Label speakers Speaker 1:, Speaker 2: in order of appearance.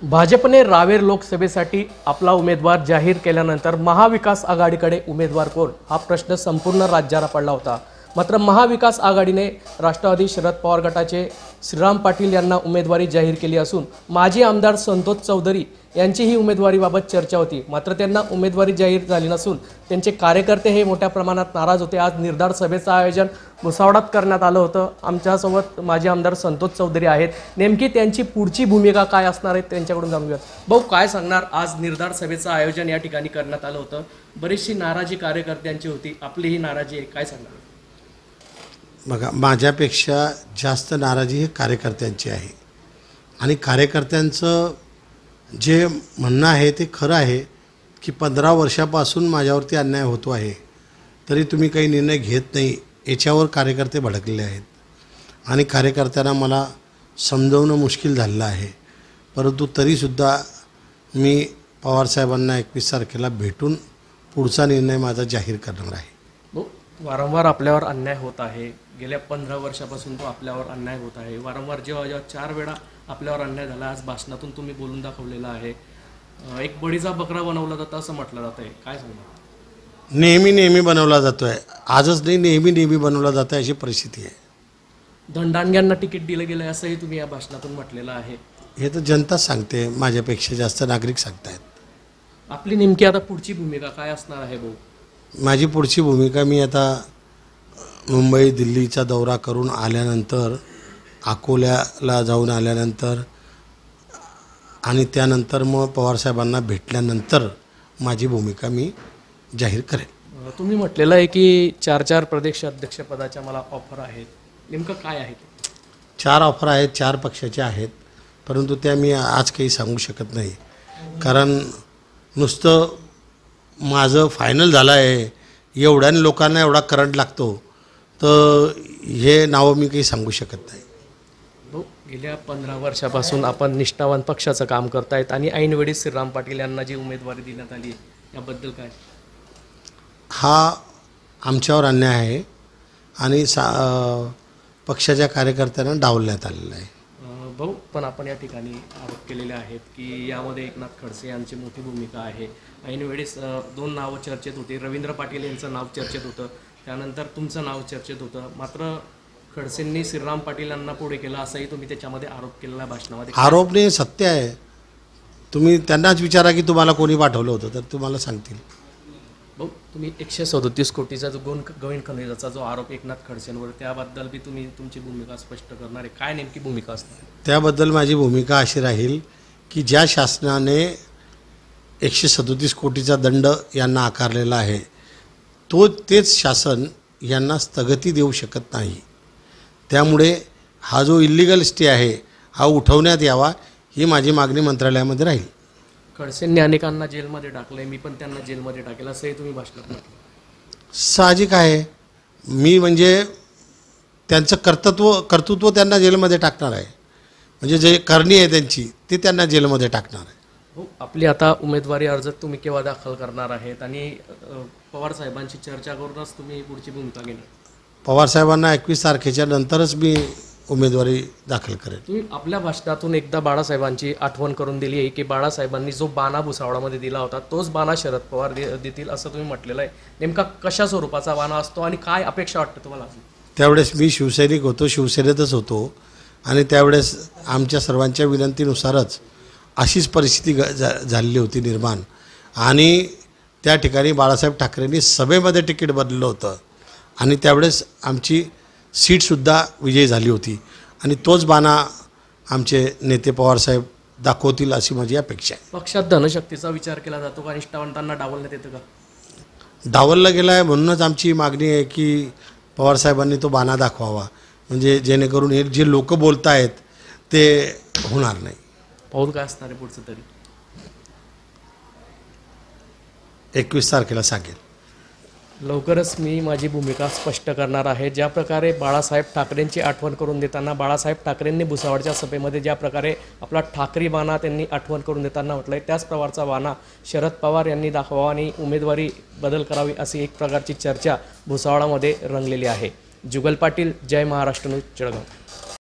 Speaker 1: भाजपने रावेर लोकसभेसाठी आपला उमेदवार जाहीर केल्यानंतर महाविकास आघाडीकडे उमेदवार कोण हा प्रश्न संपूर्ण राज्याला पडला होता। मात्र महाविकास आघाडीने राष्ट्रवादी शरद पवार गटाचे श्रीराम पाटील यांना उमेदवारी जाहीर केली असून माजी आमदार संतोष चौधरी यांचीही उमेदवारीबाबत चर्चा होती। मात्र त्यांना उमेदवारी जाहीर झाली नसून त्यांचे कार्यकर्ते हे मोठ्या प्रमाणात नाराज होते। आज निर्धार सभेचं आयोजन भुसावळात करण्यात आलं होतं। आमच्यासोबत माजी आमदार संतोष चौधरी आहेत। नेमकी त्यांची पुढची भूमिका काय असणार आहे त्यांच्याकडून जाणूया। भाऊ, काय सांगणार? आज निर्धार सभेचं आयोजन या ठिकाणी करण्यात आलं होतं। बरीचशी नाराजी कार्यकर्त्यांची होती, आपलीही नाराजी आहे, काय सांगणार?
Speaker 2: बघा, माझ्यापेक्षा जास्त नाराजी हे कार्यकर्त्यांची आहे आणि कार्यकर्त्यांचं जे म्हणणं आहे ते खरं आहे की 15 वर्षापासून माझ्यावरती अन्याय होतो आहे, तरी तुम्ही काही निर्णय घेत नाही, याच्यावर कार्यकर्ते भडकलेले आहेत आणि कार्यकर्त्यांना मला समजवणं मुश्किल झालेलं आहे। परंतु तरीसुद्धा मी पवारसाहेबांना 21 तारखेला भेटून पुढचा निर्णय माझा जाहीर करणार आहे।
Speaker 1: वारंवार आपल्यावर अन्याय होत आहे, गेल्या 15 वर्षापासून तो आपल्यावर अन्याय होत आहे। वारंवार जेव्हा 4 वेळा आपल्यावर अन्याय झाला, आज भाषणातून तुम्ही बोलून दाखवलेलं आहे। एक बळीचा बकरा बनवला जातं असं म्हटलं जातं आहे, काय सांगणार?
Speaker 2: नेहमी बनवला जातो आहे, आजच नाही, नेहमी बनवला जातं आहे, अशी परिस्थिती आहे।
Speaker 1: दंडांग्यांना तिकीट दिलं गेलं असंही तुम्ही या भाषणातून म्हटलेलं आहे।
Speaker 2: हे तर जनताच सांगते, माझ्यापेक्षा जास्त नागरिक सांगतायत।
Speaker 1: आपली नेमकी आता पुढची भूमिका काय असणार आहे भाऊ?
Speaker 2: माझी पुढची भूमिका, मी आता मुंबई दिल्लीचा दौरा करून आल्यानंतर, अकोल्याला जाऊन आल्यानंतर आणि त्यानंतर मग पवारसाहेबांना भेटल्यानंतर माझी भूमिका मी जाहीर करेन।
Speaker 1: तुम्ही म्हटलेलं आहे की 4 प्रदेश अध्यक्षपदाच्या मला ऑफर आहेत, नेमकं काय आहे?
Speaker 2: 4 ऑफर आहेत, 4 पक्षाचे आहेत, परंतु त्या मी आज काही सांगू शकत नाही, कारण नुसतं माझं फायनल झालं आहे, एवढ्याने लोकांना एवढा करंट लागतो, तर हे नावं मी काही सांगू शकत नाही।
Speaker 1: भाऊ, गेल्या 15 वर्षापासून आपण निष्ठावान पक्षाचं काम करतायत आणि ऐनवेळी श्रीराम पाटील यांना जी उमेदवारी देण्यात आली याबद्दल काय?
Speaker 2: हा आमच्यावर अन्याय आहे आणि पक्षाच्या कार्यकर्त्यांना डावलण्यात आलेलं आहे।
Speaker 1: भाऊ, पण आपण या ठिकाणी आरोप केलेले आहेत की यामध्ये एकनाथ खडसे यांची मोठी भूमिका आहे। ऐनवेळेस 2 नावं चर्चेत होती, रवींद्र पाटील यांचं नाव चर्चेत होतं, त्यानंतर तुमचं नाव चर्चेत होतं। मात्र खडसेंनी श्रीराम पाटील यांना पुढे केलं असंही तुम्ही त्याच्यामध्ये आरोप केलेला भाषणामध्ये।
Speaker 2: आरोप नाही, सत्य आहे। तुम्ही त्यांनाच विचारा की तुम्हाला कोणी पाठवलं होतं, तर तुम्हाला सांगतील।
Speaker 1: भाऊ, तुम्ही 137 कोटीचा जो गौण खनिजाचा जो आरोप एकनाथ खडसेंवर, त्याबद्दल बी तुम्ही तुमची भूमिका स्पष्ट करणार आहे, काय नेमकी भूमिका असणार?
Speaker 2: त्याबद्दल माझी भूमिका अशी राहील की ज्या शासनाने 137 कोटीचा दंड यांना आकारलेला आहे, तेच शासन यांना स्थगिती देऊ शकत नाही। त्यामुळे हा जो इल्लीगल स्टे आहे हा उठवण्यात यावा, ही माझी मागणी मंत्रालयामध्ये राहील।
Speaker 1: खडसेंनी अनेकांना जेलमध्ये टाकलंय, मी पण त्यांना जेलमध्ये टाकेल असंही तुम्ही भाषणात म्हटलं।
Speaker 2: साहजिक आहे, मी म्हणजे त्यांचं कर्तृत्व त्यांना जेलमध्ये टाकणार आहे, म्हणजे जे करणी आहे त्यांची ते त्यांना जेलमध्ये टाकणार आहे।
Speaker 1: हो, आपली आता उमेदवारी अर्ज तुम्ही केव्हा दाखल करणार आहेत आणि पवार साहेबांची चर्चा करूनच तुम्ही पुढची भूमिका घेणार?
Speaker 2: पवारसाहेबांना 21 तारखेच्या नंतरच मी उमेदवारी दाखल करेन।
Speaker 1: तुम्ही आपल्या भाषणातून एकदा बाळासाहेबांची आठवण करून दिली आहे की बाळासाहेबांनी जो बाणा भुसावळामध्ये दिला होता तोच बाणा शरद पवार देतील असं तुम्ही म्हटलेलं आहे। नेमका कशा स्वरूपाचा बाणा असतो आणि काय अपेक्षा वाटतं तुम्हाला?
Speaker 2: त्यावेळेस मी शिवसैनिक होतो, शिवसेनेतच होतो आणि त्यावेळेस आमच्या सर्वांच्या विनंतीनुसारच अशीच परिस्थिती झालेली होती निर्माण, आणि त्या ठिकाणी बाळासाहेब ठाकरेंनी सभेमध्ये तिकीट बदललं होतं आणि त्यावेळेस आमची सीटसुद्धा विजयी झाली होती आणि तोच बाणा आमचे नेते पवारसाहेब दाखवतील अशी माझी अपेक्षा आहे।
Speaker 1: पक्षात धनशक्तीचा विचार केला जातो का? निष्ठावंतांना डावलण्यात येतं का?
Speaker 2: डावलला गेला आहे, म्हणूनच आमची मागणी आहे की पवारसाहेबांनी तो बाणा दाखवावा, म्हणजे जेणेकरून हे जे लोक बोलत आहेत ते होणार नाही।
Speaker 1: पाऊल काय असणार आहे पुढचं तरी?
Speaker 2: 21 तारखेला सांगेल।
Speaker 1: लवकरच मी माझी भूमिका स्पष्ट करणार आहे। ज्या प्रकारे बाळासाहेब ठाकरेंची आठवण करून देताना बाळासाहेब ठाकरेंनी भुसावळच्या सभेमध्ये ज्या प्रकारे आपला ठाकरी बाणा त्यांनी आठवण करून देताना म्हटलंय, त्याच प्रकारचा बाणा शरद पवार यांनी दाखवावा आणि उमेदवारी बदल करावी अशी एक प्रकारची चर्चा भुसावळामध्ये रंगलेली आहे। जुगल पाटील, जय महाराष्ट्र न्यूज, जळगाव।